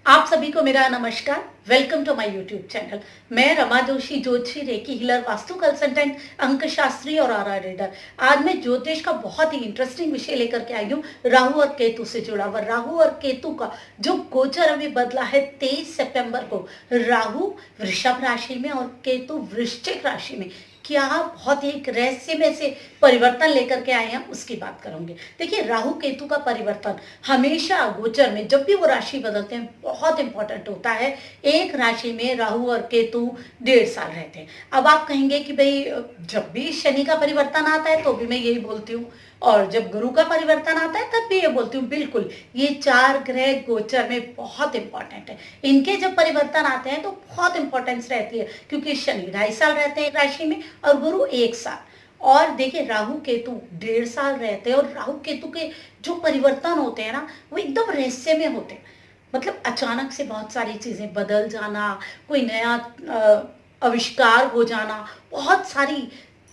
आप सभी को मेरा नमस्कार। Welcome to my YouTube channel. मैं रमा जोशी, ज्योतिषी, रेकी हीलर, वास्तु कंसल्टेंट, अंक शास्त्री और आरा रीडर। आज मैं ज्योतिष का बहुत ही इंटरेस्टिंग विषय लेकर के आई हूँ, राहु और केतु से जुड़ा हुआ। राहु और केतु का जो गोचर अभी बदला है 23 सितंबर को, राहु वृषभ राशि में और केतु वृश्चिक राशि में, क्या बहुत ही एक रहस्यमय से परिवर्तन लेकर के आए हैं, उसकी बात करूंगी। देखिए, राहु केतु का परिवर्तन हमेशा गोचर में जब भी वो राशि बदलते हैं बहुत इंपॉर्टेंट होता है। एक राशि में राहु और केतु 1.5 साल रहते हैं। अब आप कहेंगे कि भाई जब भी शनि का परिवर्तन आता है तो भी मैं यही बोलती हूँ, और जब गुरु का परिवर्तन आता है तब भी ये बोलती हूँ। बिल्कुल, ये 4 ग्रह गोचर में बहुत इंपॉर्टेंट है। इनके जब परिवर्तन आते हैं तो बहुत इंपॉर्टेंस रहती है, क्योंकि शनि 2.5 साल रहते हैं एक राशि में और गुरु 1 साल। और देखिए, राहु केतु 1.5 साल रहते हैं और राहु केतु के जो परिवर्तन होते हैं ना, वो एकदम रहस्य में होते हैं। मतलब अचानक से बहुत सारी चीजें बदल जाना, कोई नया आविष्कार हो जाना, बहुत सारी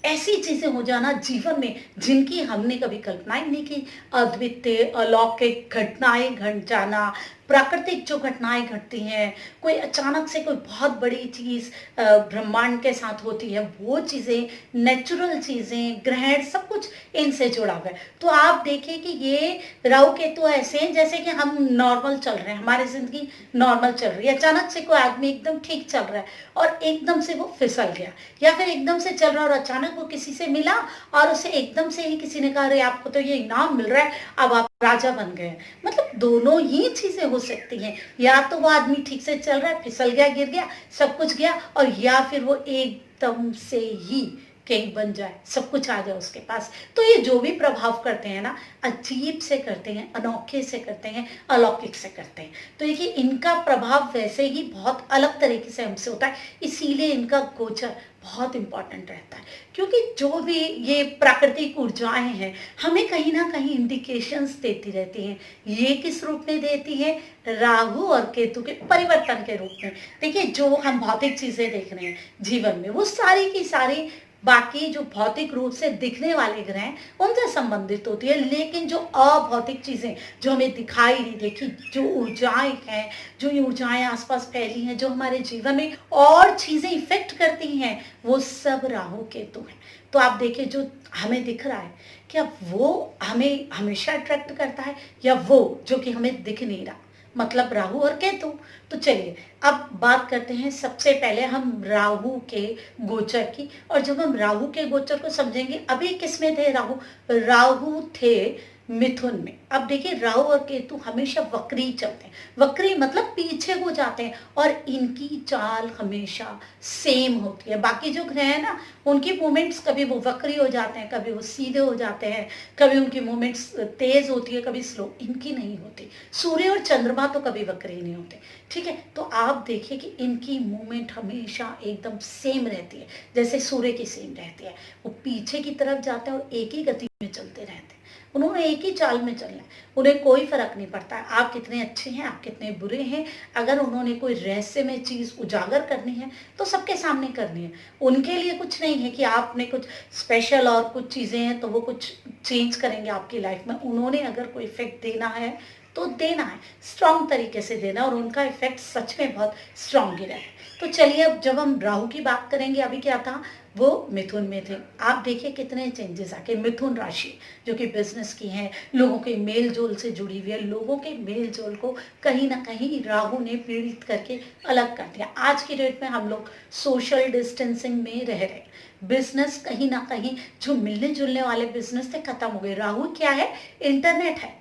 ऐसी चीजें हो जाना जीवन में जिनकी हमने कभी कल्पना ही नहीं की। अद्वितीय अलौकिक घटनाएं घट जाना, प्राकृतिक जो घटनाएं घटती हैं, कोई अचानक से कोई बहुत बड़ी चीज ब्रह्मांड के साथ होती है, वो चीजें, नेचुरल चीजें, ग्रहण, सब कुछ इनसे जुड़ा हुआ है। तो आप देखिए कि ये राहु केतु ऐसे हैं जैसे कि हम नॉर्मल चल रहे हैं, हमारी जिंदगी नॉर्मल चल रही है, अचानक से कोई आदमी एकदम ठीक चल रहा है और एकदम से वो फिसल गया, या फिर एकदम से चल रहा है और अचानक वो किसी से मिला और उसे एकदम से ही किसी ने कहा, अरे आपको तो ये इनाम मिल रहा है, अब आप राजा बन गए। मतलब दोनों ही चीजें हो सकती हैं। या तो वो आदमी ठीक से चल रहा है, फिसल गया, गिर गया, सब कुछ गया, और या फिर वो एकदम से ही किंग बन जाए, सब कुछ आ जाए उसके पास। तो ये जो भी प्रभाव करते हैं ना, अजीब से करते हैं, अनोखे से करते हैं, अलौकिक से करते हैं। तो देखिए, इनका प्रभाव वैसे ही बहुत अलग तरीके से हमसे होता है, इसीलिए इनका गोचर बहुत इंपॉर्टेंट रहता है। क्योंकि जो भी ये प्राकृतिक ऊर्जाएं हैं, हमें कहीं ना कहीं इंडिकेशंस देती रहती हैं। ये किस रूप में देती है? राहु और केतु के परिवर्तन के रूप में। देखिए, जो हम भौतिक चीजें देख रहे हैं जीवन में, वो सारी की सारी बाकी जो भौतिक रूप से दिखने वाले ग्रह हैं उनसे संबंधित होती है। लेकिन जो अभौतिक चीजें जो हमें दिखाई नहीं देती, जो ऊर्जाएं हैं, जो ये ऊर्जाएं आसपास फैली हैं, जो हमारे जीवन में और चीजें इफेक्ट करती हैं, वो सब राहु केतु है। तो आप देखिए, जो हमें दिख रहा है, क्या वो हमें हमेशा अट्रैक्ट करता है, या वो जो कि हमें दिख नहीं रहा, मतलब राहु और केतु। तो चलिए अब बात करते हैं। सबसे पहले हम राहु के गोचर की, और जब हम राहु के गोचर को समझेंगे, अभी किस में थे राहु? राहु थे मिथुन में। अब देखिए, राहु और केतु हमेशा वक्री चलते हैं। वक्री मतलब पीछे हो जाते हैं, और इनकी चाल हमेशा सेम होती है। बाकी जो ग्रह है ना, उनकी मूवमेंट्स कभी वो वक्री हो जाते हैं, कभी वो सीधे हो जाते हैं, कभी उनकी मूवमेंट्स तेज होती है, कभी स्लो। इनकी नहीं होती। सूर्य और चंद्रमा तो कभी वक्री नहीं होते। ठीक है, तो आप देखिए कि इनकी मूवमेंट हमेशा एकदम सेम रहती है, जैसे सूर्य की सेम रहती है। वो पीछे की तरफ जाते हैं और एक ही गति में चलते रहते हैं। उन्होंने एक ही चाल में चलना है, उन्हें कोई फर्क नहीं पड़ता है आप कितने अच्छे हैं, आप कितने बुरे हैं। अगर उन्होंने कोई रहस्य में चीज उजागर करनी है तो सबके सामने करनी है। उनके लिए कुछ नहीं है कि आपने कुछ स्पेशल और कुछ चीजें हैं तो वो कुछ चेंज करेंगे आपकी लाइफ में। उन्होंने अगर कोई इफेक्ट देना है तो देना है, स्ट्रांग तरीके से देना, और उनका इफेक्ट सच में बहुत स्ट्रांग ही रहा है। तो चलिए, अब जब हम राहु की बात करेंगे, अभी क्या था, वो मिथुन में थे। आप देखिए कितने चेंजेस आके। मिथुन राशि जो कि बिजनेस की है, लोगों के मेल जोल से जुड़ी हुई है, लोगों के मेल जोल को कहीं ना कहीं राहु ने पीड़ित करके अलग कर दिया। आज की डेट में हम लोग सोशल डिस्टेंसिंग में रह रहे, बिजनेस कहीं ना कहीं जो मिलने जुलने वाले बिजनेस थे खत्म हो गए। राहु क्या है? इंटरनेट है।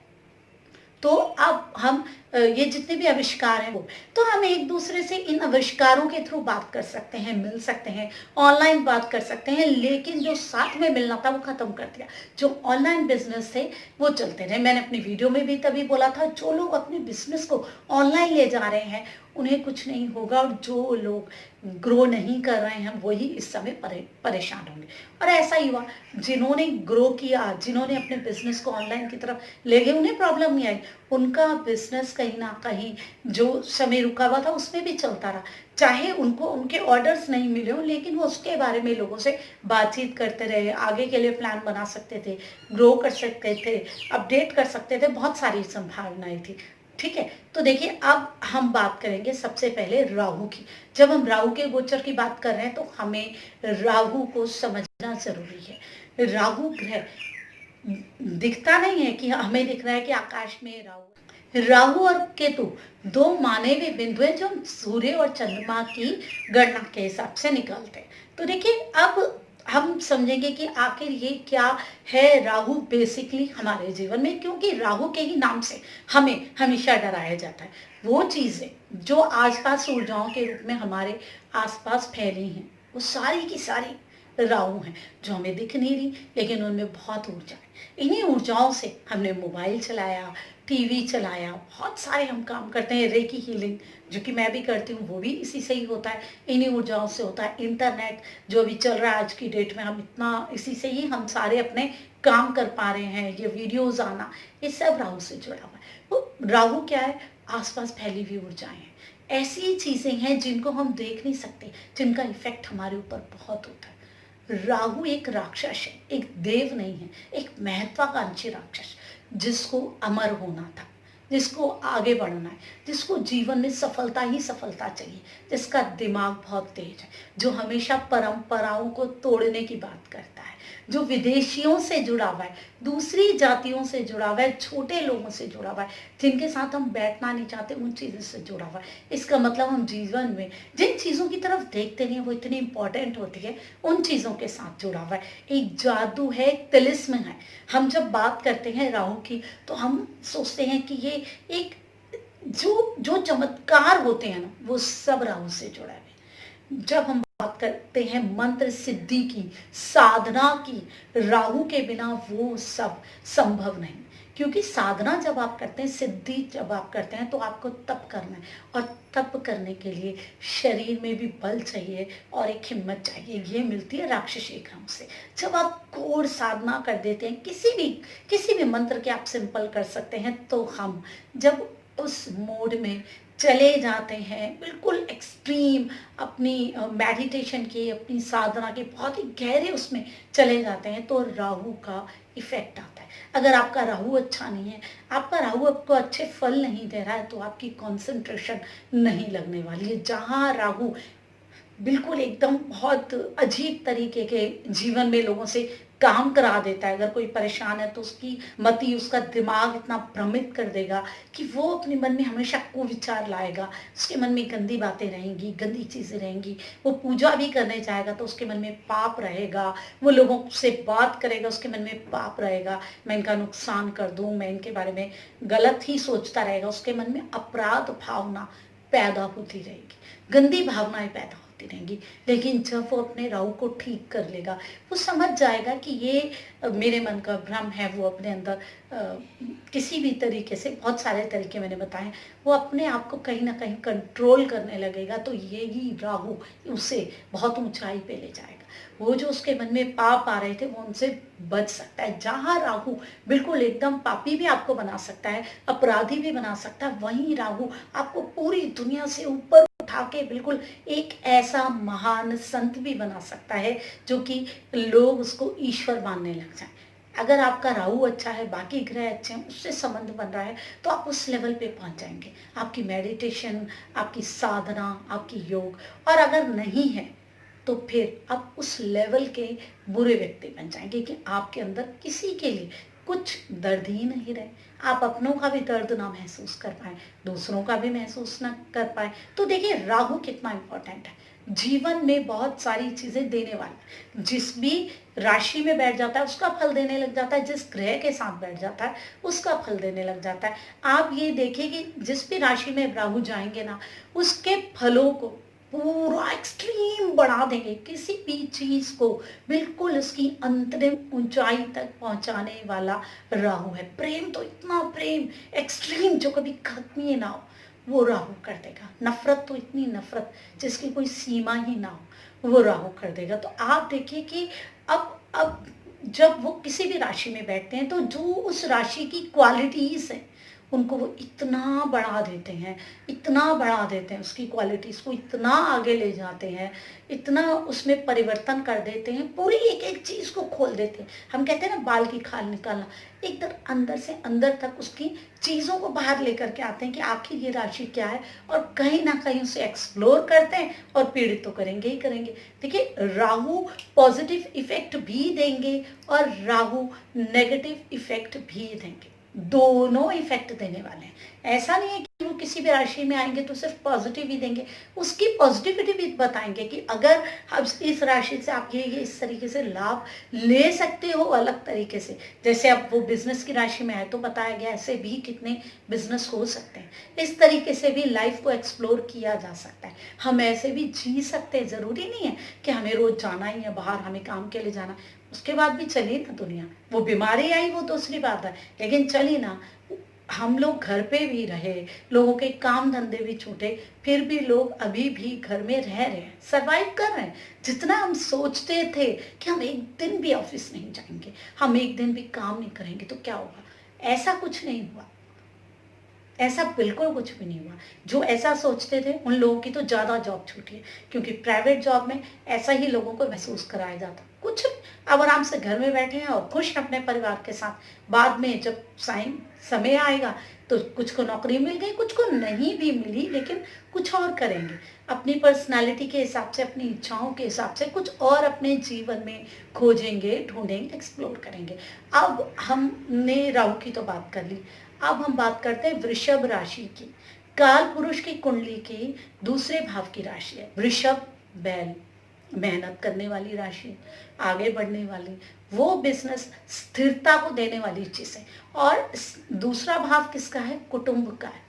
तो अब हम ये जितने भी आविष्कार हैं वो, तो हम एक दूसरे से इन आविष्कारों के थ्रू बात कर सकते हैं, मिल सकते हैं, ऑनलाइन बात कर सकते हैं। लेकिन जो साथ में मिलना था वो खत्म कर दिया। जो ऑनलाइन बिजनेस थे वो चलते रहे। मैंने अपनी वीडियो में भी तभी बोला था, जो लोग अपने बिजनेस को ऑनलाइन ले जा रहे हैं उन्हें कुछ नहीं होगा, और जो लोग ग्रो नहीं कर रहे हैं वही इस समय परेशान होंगे। और ऐसा ही हुआ, जिन्होंने ग्रो किया, जिन्होंने अपने बिजनेस को ऑनलाइन की तरफ ले गए, उन्हें प्रॉब्लम नहीं आई। उनका बिजनेस कहीं ना कहीं जो समय रुका हुआ था उसमें भी चलता रहा। चाहे उनको उनके ऑर्डर्स नहीं मिले हो, लेकिन वो उसके बारे में लोगों से बातचीत करते रहे, आगे के लिए प्लान बना सकते थे, ग्रो कर सकते थे, अपडेट कर सकते थे, बहुत सारी संभावनाएं थी। ठीक है? तो देखिए अब हम बात करेंगे सबसे पहले राहु की। जब हम राहु के गोचर की बात कर रहे हैं तो हमें राहु को समझना ज़रूरी है। राहु ग्रह दिखता नहीं है कि हमें दिख रहा है कि आकाश में राहु और केतु दो माने हुए बिंदु हैं जो हम सूर्य और चंद्रमा की गणना के हिसाब से निकालते हैं। तो देखिए अब हम समझेंगे कि आखिर ये क्या है राहु बेसिकली हमारे जीवन में, क्योंकि राहु के ही नाम से हमें हमेशा डराया जाता है। वो चीज़ें जो आसपास ऊर्जाओं के रूप में हमारे आसपास फैली हैं वो सारी की सारी राहु हैं जो हमें दिख नहीं रही, लेकिन उनमें बहुत ऊर्जा है। इन्हीं ऊर्जाओं से हमने मोबाइल चलाया, टीवी चलाया, बहुत सारे हम काम करते हैं। रेकी हीलिंग जो कि मैं भी करती हूँ वो भी इसी से ही होता है, इन्हीं ऊर्जाओं से होता है। इंटरनेट जो भी चल रहा है आज की डेट में, हम इतना इसी से ही हम सारे अपने काम कर पा रहे हैं। ये वीडियोस आना ये सब राहु से जुड़ा हुआ है। वो राहु क्या है? आसपास फैली हुई ऊर्जाएं हैं, ऐसी चीज़ें हैं जिनको हम देख नहीं सकते, जिनका इफेक्ट हमारे ऊपर बहुत होता है। राहु एक राक्षस है, एक देव नहीं है, एक महत्वाकांक्षी राक्षस जिसको अमर होना था, जिसको आगे बढ़ना है, जिसको जीवन में सफलता ही सफलता चाहिए, जिसका दिमाग बहुत तेज है, जो हमेशा परंपराओं को तोड़ने की बात करता है, जो विदेशियों से जुड़ा हुआ है, दूसरी जातियों से जुड़ा हुआ है, छोटे लोगों से जुड़ा हुआ है, जिनके साथ हम बैठना नहीं चाहते उन चीज़ों से जुड़ा हुआ है। इसका मतलब हम जीवन में जिन चीज़ों की तरफ देखते नहीं वो इतनी इंपॉर्टेंट होती है, उन चीज़ों के साथ जुड़ा हुआ है। एक जादू है, एक तिलिस्म है। हम जब बात करते हैं राहु की तो हम सोचते हैं कि ये एक जो जो चमत्कार होते हैं ना वो सब राहु से जुड़ा है। जब हम बात करते हैं मंत्र सिद्धि की, साधना की, राहु के बिना वो सब संभव नहीं। क्योंकि साधना जब आप करते हैं, सिद्धि जब आप करते हैं तो आपको तप करना है, और तप करने के लिए शरीर में भी बल चाहिए और एक हिम्मत चाहिए। ये मिलती है राक्षसी क्रम से। जब आप घोर साधना कर देते हैं, किसी भी मंत्र के आप सिंपल कर सकते हैं, तो हम जब उस मोड में चले जाते हैं, बिल्कुल एक्सट्रीम अपनी मेडिटेशन की, अपनी साधना के बहुत ही गहरे उसमें चले जाते हैं, तो राहु का इफेक्ट आता है। अगर आपका राहु अच्छा नहीं है, आपका राहु आपको अच्छे फल नहीं दे रहा है, तो आपकी कंसंट्रेशन नहीं लगने वाली है। जहाँ राहु बिल्कुल एकदम बहुत अजीब तरीके के जीवन में लोगों से काम करा देता है, अगर कोई परेशान है तो उसकी मति, उसका दिमाग इतना भ्रमित कर देगा कि वो अपने मन में हमेशा कुविचार लाएगा, उसके मन में गंदी बातें रहेंगी, गंदी चीज़ें रहेंगी। वो पूजा भी करने जाएगा तो उसके मन में पाप रहेगा, वो लोगों से बात करेगा उसके मन में पाप रहेगा, मैं इनका नुकसान कर दूं, मैं इनके बारे में गलत ही सोचता रहेगा, उसके मन में अपराध भावना पैदा होती रहेगी, गंदी भावनाएं पैदा होती रहेंगी। लेकिन जब वो अपने राहु को ठीक कर लेगा, वो समझ जाएगा कि ये मेरे मन का भ्रम है। वो अपने अंदर किसी भी तरीके से, बहुत सारे तरीके मैंने बताए, वो अपने आप को कहीं ना कहीं कंट्रोल करने लगेगा, तो यही राहु उसे बहुत ऊंचाई पे ले जाएगा। वो जो उसके मन में पाप आ रहे थे वो उनसे बच सकता है। जहाँ राहु बिल्कुल एकदम पापी भी आपको बना सकता है, अपराधी भी बना सकता है, वहीं राहु आपको पूरी दुनिया से ऊपर उठा के बिल्कुल एक ऐसा महान संत भी बना सकता है जो कि लोग उसको ईश्वर मानने लग जाएं। अगर आपका राहु अच्छा है, बाकी ग्रह अच्छे हैं, उससे संबंध बन रहा है, तो आप उस लेवल पे पहुंच जाएंगे। आपकी मेडिटेशन, आपकी साधना, आपकी योग, और अगर नहीं है तो फिर आप उस लेवल के बुरे व्यक्ति बन जाएंगे कि आपके अंदर किसी के लिए कुछ दर्द ही नहीं रहे। आप अपनों का भी दर्द ना महसूस कर पाए, दूसरों का भी महसूस ना कर पाए। तो देखिए राहु कितना इंपॉर्टेंट है जीवन में, बहुत सारी चीजें देने वाला। जिस भी राशि में बैठ जाता है उसका फल देने लग जाता है, जिस ग्रह के साथ बैठ जाता है उसका फल देने लग जाता है। आप ये देखिए कि जिस भी राशि में राहु जाएंगे ना, उसके फलों को पूरा एक्सट्रीम बढ़ा देंगे। किसी भी चीज को बिल्कुल उसकी अंतरिम ऊंचाई तक पहुंचाने वाला राहु है। प्रेम तो इतना प्रेम एक्सट्रीम जो कभी खत्म ही ना हो, वो राहु कर देगा। नफरत तो इतनी नफरत जिसकी कोई सीमा ही ना हो, वो राहु कर देगा। तो आप देखिए कि अब जब वो किसी भी राशि में बैठते हैं तो जो उस राशि की क्वालिटीज है उनको वो इतना बढ़ा देते हैं, इतना बढ़ा देते हैं, उसकी क्वालिटीज़ को इतना आगे ले जाते हैं, इतना उसमें परिवर्तन कर देते हैं, पूरी एक-एक चीज़ को खोल देते हैं। हम कहते हैं ना बाल की खाल निकालना, एकदम अंदर से अंदर तक उसकी चीज़ों को बाहर लेकर के आते हैं कि आखिर ये राशि क्या है, और कहीं न कहीं उसे एक्सप्लोर करते हैं और पीड़ित तो करेंगे ही करेंगे। देखिए, राहु पॉज़िटिव इफ़ेक्ट भी देंगे और राहु नेगेटिव इफ़ेक्ट भी देंगे। दोनों इफ़ेक्ट देने वाले हैं। ऐसा नहीं है कि वो किसी भी राशि में आएँगे तो सिर्फ़ पॉज़िटिव ही देंगे, उसकी पॉज़िटिविटी भी बताएँगे कि अगर अब इस राशि से आप ये इस तरीके से लाभ ले सकते हो अलग तरीके से। जैसे अब वो बिज़नेस की राशि में है तो बताया गया ऐसे भी कितने बिज़नेस हो सकते हैं। इस तरीके से भी लाइफ़ को एक्सप्लोर किया जा सकता है। हम ऐसे भी जी सकते हैं, ज़रूरी नहीं है कि हमें रोज़ जाना ही है बाहर, हमें काम के लिए जाना है। उसके बाद भी चली ना दुनिया। वो बीमारी आई वो दूसरी बात है, लेकिन चली ना। हम लोग घर पे भी रहे, लोगों के काम धंधे भी छूटे, फिर भी लोग अभी भी घर में रह रहे हैं, सर्वाइव कर रहे हैं। जितना हम सोचते थे कि हम एक दिन भी ऑफिस नहीं जाएंगे, हम एक दिन भी काम नहीं करेंगे तो क्या होगा, ऐसा कुछ नहीं हुआ। ऐसा बिल्कुल कुछ भी नहीं हुआ। जो ऐसा सोचते थे उन लोगों की तो ज़्यादा जॉब छूटी है, क्योंकि प्राइवेट जॉब में ऐसा ही लोगों को महसूस कराया जाता। कुछ अब आराम से घर में बैठे हैं और खुश हैं अपने परिवार के साथ। बाद में जब समय आएगा तो कुछ को नौकरी मिल गई, कुछ को नहीं भी मिली, लेकिन कुछ और करेंगे। अपनी पर्सनैलिटी के हिसाब से, अपनी इच्छाओं के हिसाब से कुछ और अपने जीवन में खोजेंगे, ढूँढेंगे, एक्सप्लोर करेंगे। अब हमने राहु की तो बात कर ली। अब हम बात करते हैं वृषभ राशि की। काल पुरुष की कुंडली की दूसरे भाव की राशि है वृषभ। बैल, मेहनत करने वाली राशि, आगे बढ़ने वाली, वो बिजनेस, स्थिरता को देने वाली चीज है। और दूसरा भाव किसका है? कुटुंब का है,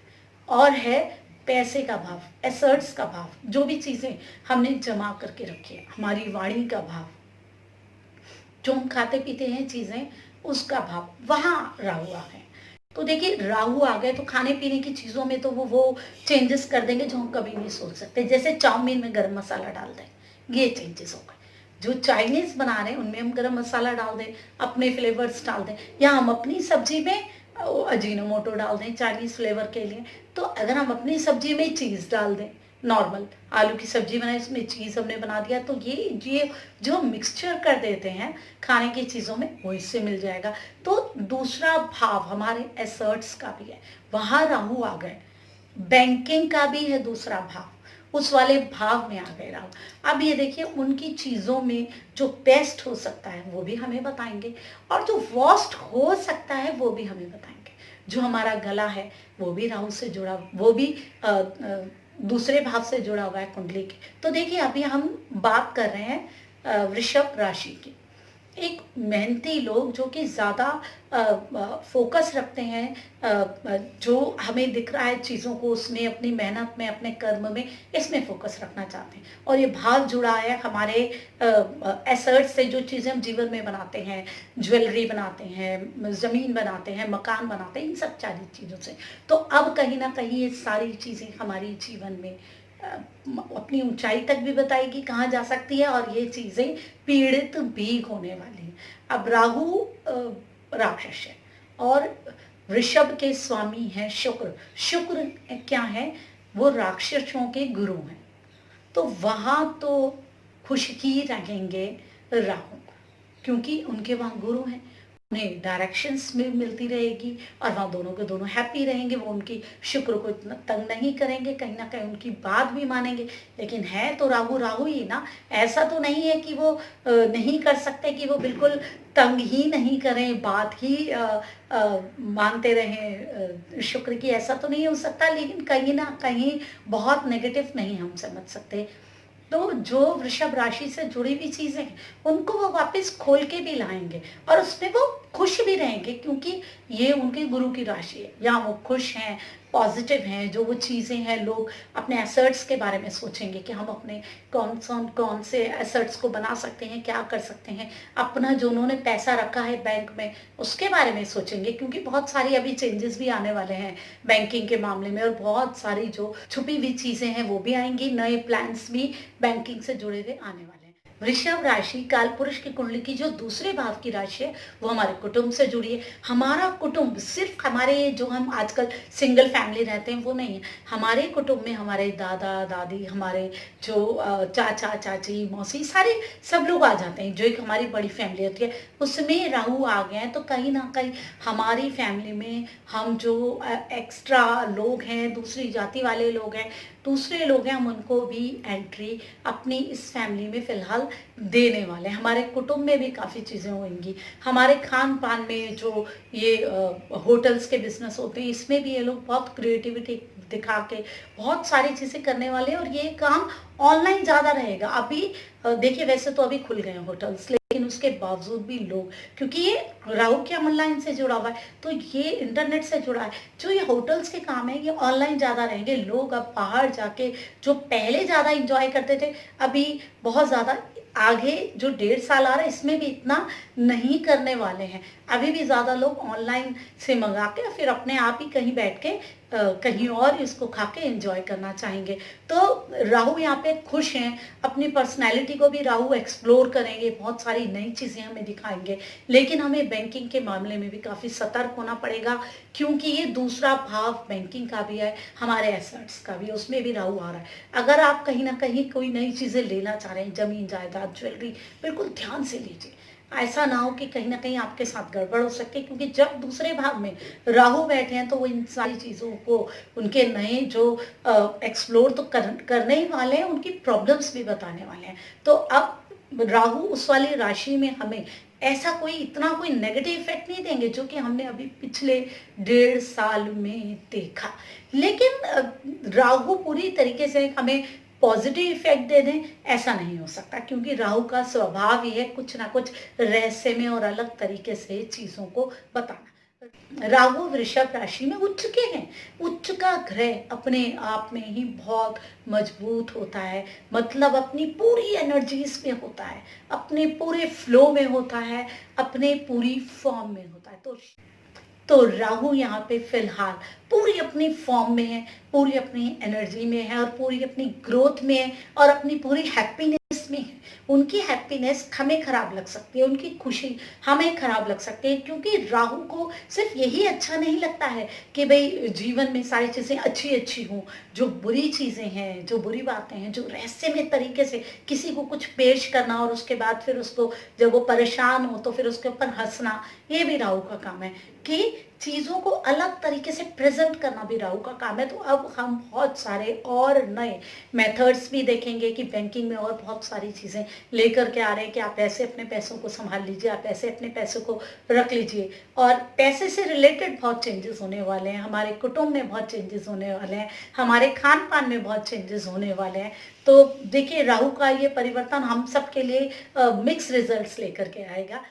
और है पैसे का भाव, एसेट्स का भाव, जो भी चीजें हमने जमा करके रखी है, हमारी वाणी का भाव, जो हम खाते पीते हैं चीजें, उसका भाव, वहां राहु आ गए। तो देखिए, राहु आ गए तो खाने पीने की चीजों में तो वो चेंजेस कर देंगे जो हम कभी नहीं सोच सकते। जैसे चाउमीन में गरम मसाला डाल दें, ये चेंजेस हो गए। जो चाइनीज बना रहे हैं उनमें हम गरम मसाला डाल दें, अपने फ्लेवर्स डाल दें, या हम अपनी सब्जी में अजीनोमोटो डाल दें चाइनीज फ्लेवर के लिए। तो अगर हम अपनी सब्जी में चीज डाल दें, नॉर्मल आलू की सब्जी बनाई, उसमें चीज हमने बना दिया, तो ये जो मिक्सचर कर देते हैं खाने की चीजों में, वो इससे मिल जाएगा। तो दूसरा भाव हमारे एसेट्स का भी है, वहां राहु आ गए। बैंकिंग का भी है दूसरा भाव, उस वाले भाव में आ गए राहु। अब ये देखिए, उनकी चीजों में जो बेस्ट हो सकता है वो भी हमें बताएंगे, और जो वर्स्ट हो सकता है वो भी हमें बताएंगे। जो हमारा गला है वो भी राहु से जुड़ा, वो भी दूसरे भाव से जुड़ा हुआ है कुंडली के। तो देखिए, अभी हम बात कर रहे हैं वृषभ राशि की। एक मेहनती लोग जो कि ज़्यादा फोकस रखते हैं, जो हमें दिख रहा है चीज़ों को, उसमें, अपनी मेहनत में, अपने कर्म में, इसमें फोकस रखना चाहते हैं। और ये भाव जुड़ा है हमारे एसेट से, जो चीज़ें हम जीवन में बनाते हैं, ज्वेलरी बनाते हैं, ज़मीन बनाते हैं, मकान बनाते हैं, इन सब सारी चीज़ों से। तो अब कहीं ना कहीं ये सारी चीज़ें हमारी जीवन में अपनी ऊंचाई तक भी बताएगी कहाँ जा सकती है, और ये चीजें पीड़ित भी होने वाली है। अब राहु राक्षस है, और वृषभ के स्वामी है शुक्र। शुक्र क्या है? वो राक्षसों के गुरु हैं। तो वहां तो खुश ही रहेंगे राहु, क्योंकि उनके वहां गुरु हैं, उन्हें डायरेक्शंस में मिलती रहेगी, और वहाँ दोनों के दोनों हैप्पी रहेंगे। वो उनकी शुक्र को इतना तंग नहीं करेंगे, कहीं ना कहीं उनकी बात भी मानेंगे। लेकिन है तो राहु राहु ही ना, ऐसा तो नहीं है कि वो नहीं कर सकते, कि वो बिल्कुल तंग ही नहीं करें, बात ही मानते रहें शुक्र की, ऐसा तो नहीं हो सकता। लेकिन कहीं ना कहीं बहुत नेगेटिव नहीं हम समझ सकते। तो जो वृषभ राशि से जुड़ी हुई चीजें हैं उनको वो वापस खोल के भी लाएंगे, और उसमें वो खुश भी रहेंगे, क्योंकि ये उनके गुरु की राशि है। या वो खुश हैं, पॉजिटिव हैं, जो वो चीज़ें हैं, लोग अपने एसेट्स के बारे में सोचेंगे कि हम अपने कौन से एसेट्स को बना सकते हैं, क्या कर सकते हैं। अपना जो उन्होंने पैसा रखा है बैंक में, उसके बारे में सोचेंगे, क्योंकि बहुत सारी अभी चेंजेस भी आने वाले हैं बैंकिंग के मामले में, और बहुत सारी जो छुपी हुई चीज़ें हैं वो भी आएंगी, नए प्लान्स भी बैंकिंग से जुड़े हुए आने वाले हैं। वृषभ राशि काल पुरुष की कुंडली की जो दूसरे भाव की राशि है वो हमारे कुटुंब से जुड़ी है। हमारा कुटुंब सिर्फ हमारे जो हम आजकल सिंगल फैमिली रहते हैं वो नहीं है। हमारे कुटुंब में हमारे दादा दादी, हमारे जो चाचा चाची मौसी सारे सब लोग आ जाते हैं। जो एक हमारी बड़ी फैमिली होती है उसमें राहु आ गए हैं तो कहीं ना कहीं हमारी फैमिली में हम जो एक्स्ट्रा लोग हैं, दूसरी जाति वाले लोग हैं, दूसरे लोग हैं, हम उनको भी एंट्री अपनी इस फैमिली में फिलहाल देने वाले हैं। हमारे कुटुंब में भी काफ़ी चीज़ें होंगी। हमारे खान पान में जो ये होटल्स के बिजनेस होते हैं इसमें भी ये लोग बहुत क्रिएटिविटी दिखा के बहुत सारी चीज़ें करने वाले हैं और ये काम ऑनलाइन ज़्यादा रहेगा। अभी देखिए वैसे तो अभी खुल गए हैं होटल्स, लेकिन उसके बावजूद भी लोग, क्योंकि ये राहु क्या ऑनलाइन से जुड़ा हुआ है तो ये इंटरनेट से जुड़ा है। जो ये होटल्स के काम है ये ऑनलाइन ज़्यादा रहेंगे। लोग अब बाहर जाके जो पहले ज़्यादा इंजॉय करते थे अभी बहुत ज़्यादा आगे जो 1.5 साल आ रहा है इसमें भी इतना नहीं करने वाले हैं। अभी भी ज़्यादा लोग ऑनलाइन से मंगा के फिर अपने आप ही कहीं बैठ के कहीं और इसको खा के एंजॉय करना चाहेंगे। तो राहु यहाँ पे खुश हैं, अपनी पर्सनैलिटी को भी राहु एक्सप्लोर करेंगे, बहुत सारी नई चीज़ें हमें दिखाएंगे। लेकिन हमें बैंकिंग के मामले में भी काफ़ी सतर्क होना पड़ेगा क्योंकि ये दूसरा भाव बैंकिंग का भी है, हमारे एसेट्स का भी, उसमें भी राहु आ रहा है। अगर आप कहीं ना कहीं कोई नई चीज़ें लेना चाह रहे हैं, ज़मीन जायदाद ज्वेलरी, बिल्कुल ध्यान से लीजिए। ऐसा ना हो कि कहीं ना कहीं आपके साथ गड़बड़ हो सकती है, क्योंकि जब दूसरे भाव में राहु बैठे हैं तो वो इन सारी चीज़ों को, उनके नए जो एक्सप्लोर तो करने ही वाले हैं, उनकी प्रॉब्लम्स भी बताने वाले हैं। तो अब राहु उस वाली राशि में हमें ऐसा कोई इतना कोई नेगेटिव इफेक्ट नहीं देंगे जो कि हमने अभी पिछले 1.5 साल में देखा। लेकिन राहु पूरी तरीके से हमें पॉजिटिव इफेक्ट दे दें ऐसा नहीं हो सकता, क्योंकि राहु का स्वभाव ही है कुछ ना कुछ रहस्यमय और अलग तरीके से चीज़ों को बताना। राहु वृषभ राशि में उच्च के हैं। उच्च का ग्रह अपने आप में ही बहुत मजबूत होता है, मतलब अपनी पूरी एनर्जीज में होता है, अपने पूरे फ्लो में होता है, अपने पूरी फॉर्म में होता है। तो राहु यहाँ पे फिलहाल पूरी अपनी फॉर्म में है, पूरी अपनी एनर्जी में है और पूरी अपनी ग्रोथ में है और अपनी पूरी हैप्पीनेस में है। उनकी हैप्पीनेस हमें खराब लग सकती है, उनकी खुशी हमें खराब लग सकती है, क्योंकि राहु को सिर्फ यही अच्छा नहीं लगता है कि भाई जीवन में सारी चीज़ें अच्छी अच्छी हों। जो बुरी चीज़ें हैं, जो बुरी बातें हैं, जो रहस्यमय तरीके से किसी को कुछ पेश करना और उसके बाद फिर उसको जब वो परेशान हो तो फिर उसके ऊपर हंसना, ये भी राहु का काम है। कि चीज़ों को अलग तरीके से प्रेजेंट करना भी राहु का काम है। तो अब हम बहुत सारे और नए मेथड्स भी देखेंगे कि बैंकिंग में और बहुत सारी चीज़ें लेकर के आ रहे हैं कि आप ऐसे अपने पैसों को संभाल लीजिए, आप ऐसे अपने पैसों को रख लीजिए। और पैसे से रिलेटेड बहुत चेंजेस होने वाले हैं, हमारे कुटुंब में बहुत चेंजेस होने वाले हैं, हमारे खान पान में बहुत चेंजेस होने वाले हैं। तो देखिए राहु का ये परिवर्तन हम सब के लिए मिक्स रिजल्ट्स लेकर के आएगा।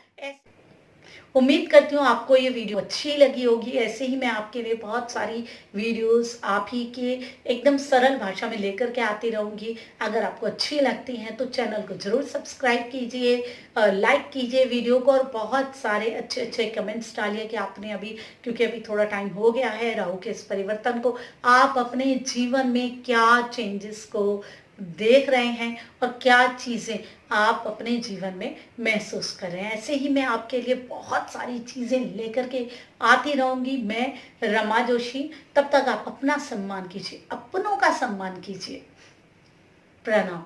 उम्मीद करती हूँ आपको ये वीडियो अच्छी लगी होगी। ऐसे ही मैं आपके लिए बहुत सारी वीडियोस आप ही के एकदम सरल भाषा में लेकर के आती रहूँगी। अगर आपको अच्छी लगती हैं तो चैनल को ज़रूर सब्सक्राइब कीजिए, लाइक कीजिए वीडियो को और बहुत सारे अच्छे अच्छे कमेंट्स डालिए कि आपने अभी, क्योंकि अभी थोड़ा टाइम हो गया है राहु के इस परिवर्तन को, आप अपने जीवन में क्या चेंजेस को देख रहे हैं और क्या चीज़ें आप अपने जीवन में महसूस कर रहे हैं। ऐसे ही मैं आपके लिए बहुत सारी चीज़ें लेकर के आती रहूँगी। मैं रमा जोशी। तब तक आप अपना सम्मान कीजिए, अपनों का सम्मान कीजिए। प्रणाम।